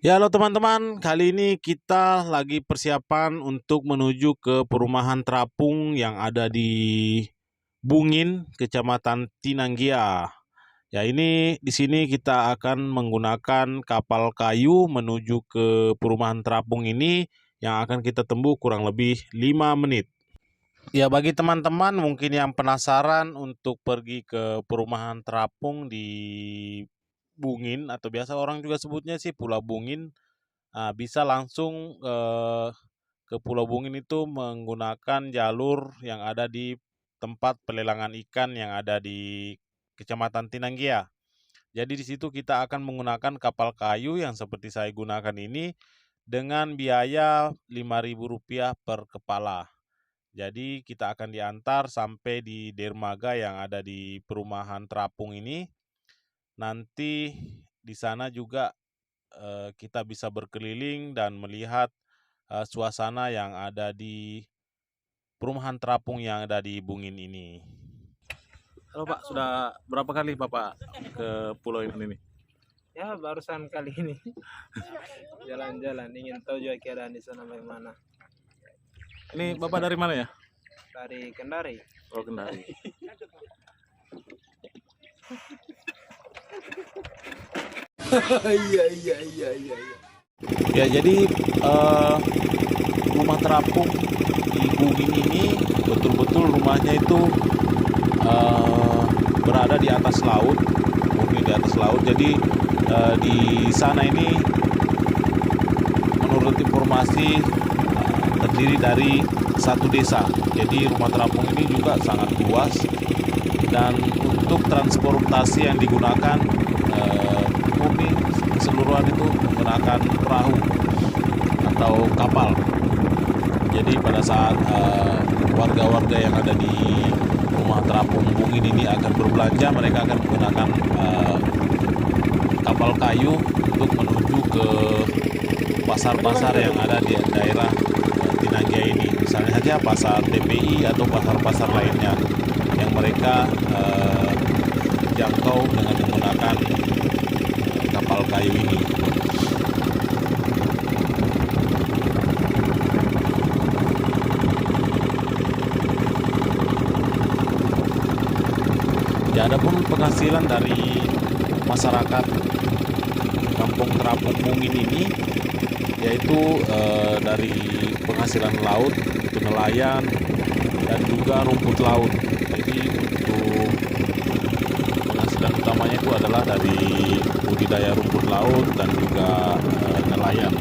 Ya, halo teman-teman. Kali ini kita lagi persiapan untuk menuju ke perumahan terapung yang ada di Bungin, Kecamatan Tinanggia. Ya, ini di sini kita akan menggunakan kapal kayu menuju ke perumahan terapung ini yang akan kita tempuh kurang lebih 5 menit. Ya, bagi teman-teman mungkin yang penasaran untuk pergi ke perumahan terapung di Bungin atau biasa orang juga sebutnya sih Pulau Bungin. Bisa langsung ke Pulau Bungin itu menggunakan jalur yang ada di tempat pelelangan ikan yang ada di Kecamatan Tinanggia. Jadi di situ kita akan menggunakan kapal kayu yang seperti saya gunakan ini dengan biaya Rp5.000 per kepala. Jadi kita akan diantar sampai di dermaga yang ada di perumahan terapung ini. Nanti di sana juga kita bisa berkeliling dan melihat suasana yang ada di perumahan terapung yang ada di Bungin ini. Halo Pak, sudah berapa kali Bapak ke pulau ini nih? Ya, barusan kali ini jalan-jalan, ingin tahu juga keadaan di sana bagaimana. Ini Bapak dari mana ya? Dari Kendari. Oh, Kendari. Iya. Ya, jadi rumah terapung di Bungin ini betul-betul rumahnya itu berada di atas laut, murni di atas laut. Jadi di sana ini menurut informasi terdiri dari satu desa. Jadi rumah terapung ini juga sangat luas dan untuk transportasi yang digunakan murni keseluruhan itu menggunakan perahu atau kapal. Jadi pada saat warga-warga yang ada di rumah terapung Bungin ini akan berbelanja, mereka akan menggunakan kapal kayu untuk menuju ke pasar-pasar yang ada di daerah Tinanggia ini. Misalnya saja pasar TPI atau pasar-pasar lainnya yang mereka jangkau dengan menggunakan kapal kayu ini. Ya, ada pun penghasilan dari masyarakat kampung terapung Bungin ini yaitu dari penghasilan laut, itu nelayan dan juga rumput laut. Jadi untuk penghasilan utamanya itu adalah dari budidaya rumput laut dan juga nelayan.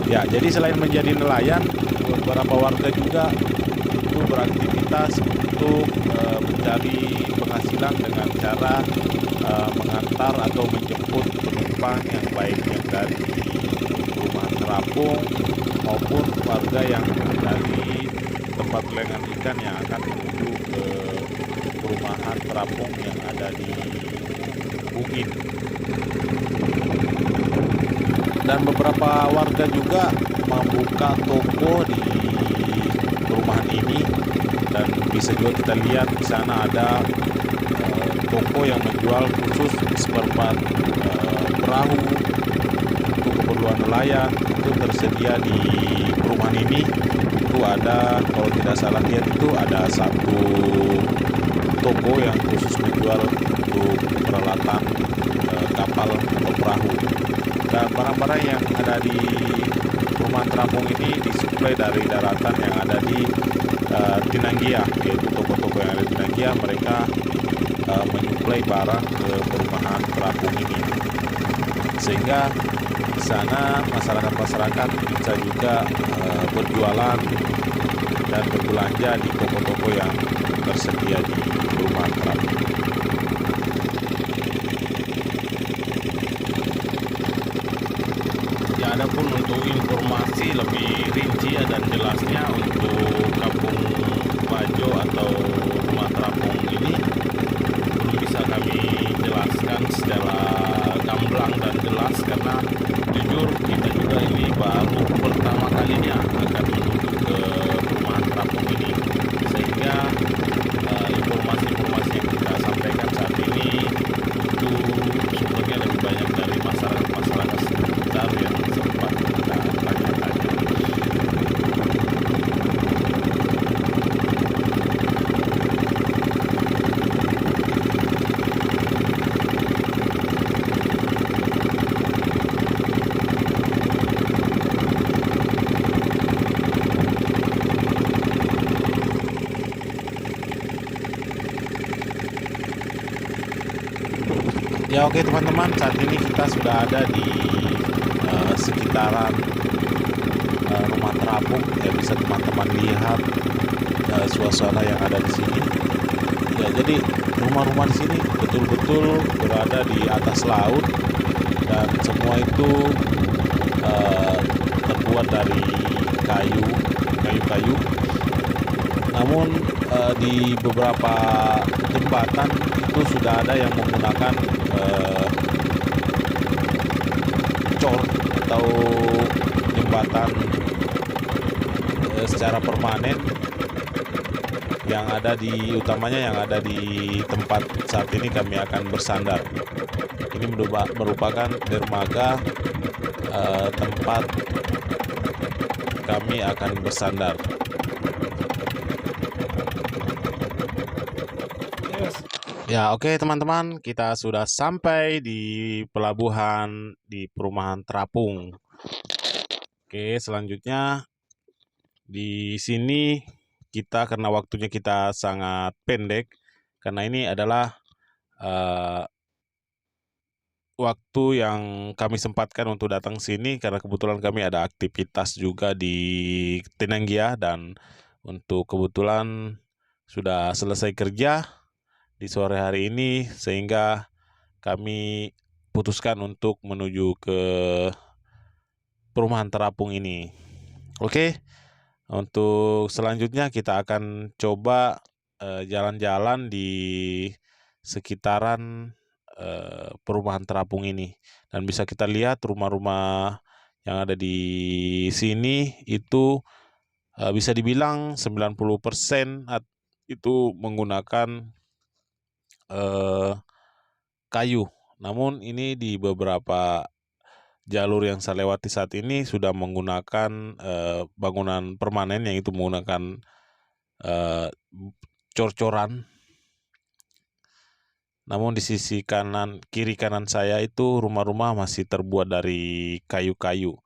Ya, jadi selain menjadi nelayan, beberapa warga juga itu beraktivitas untuk mencari penghasilan dengan cara mengantar atau menjemput penumpang yang baik yang dari perumahan terapung maupun warga yang dari tempat pelelangan ikan yang akan menuju ke perumahan terapung yang ada di Bungin. Dan beberapa warga juga membuka toko di perumahan ini dan bisa juga kita lihat di sana ada toko yang menjual khusus spare part perahu untuk keperluan nelayan itu tersedia di perumahan ini. Itu ada, kalau tidak salah lihat itu ada satu toko yang khusus menjual untuk peralatan kapal atau perahu. Dan barang-barang yang ada di perumahan terapung ini disuplai dari daratan yang ada di Tinanggia, yaitu toko-toko yang ada di Tinanggia, mereka menyuplai barang ke perumahan terapung ini, sehingga di sana masyarakat bisa juga berjualan dan berbelanja di toko-toko yang tersedia di perumahan terapung. Ya, adapun untuk informasi lebih rinci dan jelasnya untuk Kampung Bajo atau rumah terapung ini belum bisa kami jelaskan secara gamblang dan jelas karena jujur kita juga ini baru pertama kalinya akan menuju ke perumahan terapung ini, sehingga informasi-informasi yang kita sampaikan saat ini itu sumbernya lebih banyak dari masyarakat oke teman-teman, saat ini kita sudah ada di sekitaran rumah terapung. Ya, bisa teman-teman lihat suasana yang ada di sini. Ya, jadi rumah-rumah di sini betul-betul berada di atas laut dan semua itu terbuat dari kayu-kayu. Namun di beberapa jembatan itu sudah ada yang menggunakan cor atau jembatan secara permanen yang ada di tempat saat ini kami akan bersandar. Ini merupakan dermaga tempat kami akan bersandar. Ya, oke teman-teman, kita sudah sampai di pelabuhan di perumahan terapung. Oke, selanjutnya di sini kita, karena waktunya kita sangat pendek, karena ini adalah waktu yang kami sempatkan untuk datang sini karena kebetulan kami ada aktivitas juga di Tinanggia, dan untuk kebetulan sudah selesai kerja di sore hari ini sehingga kami putuskan untuk menuju ke perumahan terapung ini. Oke, untuk selanjutnya kita akan coba jalan-jalan di sekitaran perumahan terapung ini, dan bisa kita lihat rumah-rumah yang ada di sini itu bisa dibilang 90% itu menggunakan kayu. Namun ini di beberapa jalur yang saya lewati saat ini sudah menggunakan bangunan permanen yang itu menggunakan cor-coran. Namun di sisi kiri kanan saya itu rumah-rumah masih terbuat dari kayu-kayu.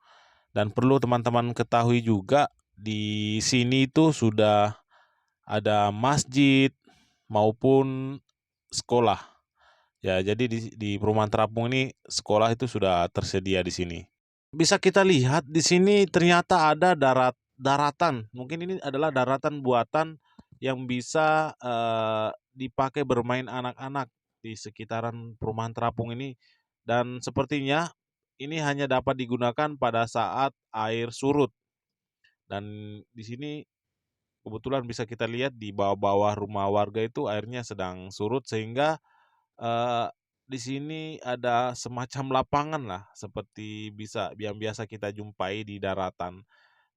Dan perlu teman-teman ketahui juga, di sini itu sudah ada masjid maupun sekolah. Ya, jadi di perumahan terapung ini sekolah itu sudah tersedia di sini. Bisa kita lihat di sini ternyata ada daratan. Mungkin ini adalah daratan buatan yang bisa dipakai bermain anak-anak di sekitaran perumahan terapung ini, dan sepertinya ini hanya dapat digunakan pada saat air surut. Dan di sini kebetulan bisa kita lihat di bawah-bawah rumah warga itu airnya sedang surut, sehingga di sini ada semacam lapangan lah, seperti yang biasa kita jumpai di daratan.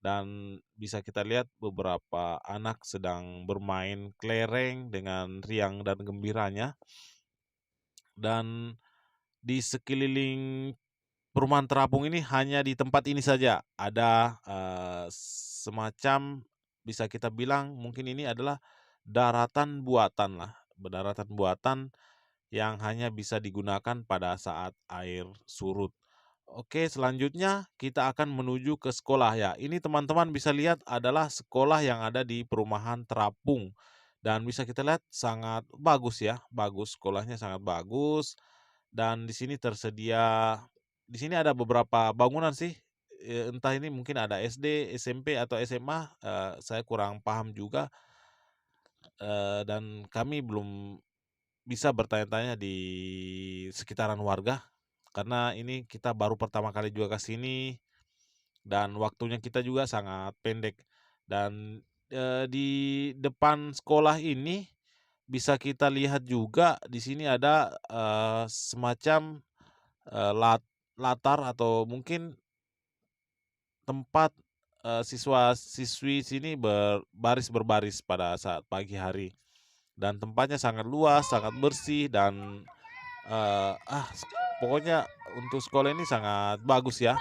Dan bisa kita lihat beberapa anak sedang bermain kelereng dengan riang dan gembiranya. Dan di sekeliling perumahan terapung ini, hanya di tempat ini saja ada semacam, bisa kita bilang mungkin ini adalah daratan buatan lah, daratan buatan yang hanya bisa digunakan pada saat air surut. Oke, selanjutnya kita akan menuju ke sekolah ya. Ini teman-teman bisa lihat adalah sekolah yang ada di perumahan terapung. Dan bisa kita lihat sangat bagus ya, bagus, sekolahnya sangat bagus. Dan di sini di sini ada beberapa bangunan sih. Entah ini mungkin ada SD, SMP atau SMA, saya kurang paham juga. Dan kami belum bisa bertanya-tanya di sekitaran warga, karena ini kita baru pertama kali juga ke sini dan waktunya kita juga sangat pendek. Dan di depan sekolah ini bisa kita lihat juga di sini ada semacam latar atau mungkin tempat siswa-siswi sini berbaris pada saat pagi hari. Dan tempatnya sangat luas, sangat bersih, dan pokoknya untuk sekolah ini sangat bagus ya.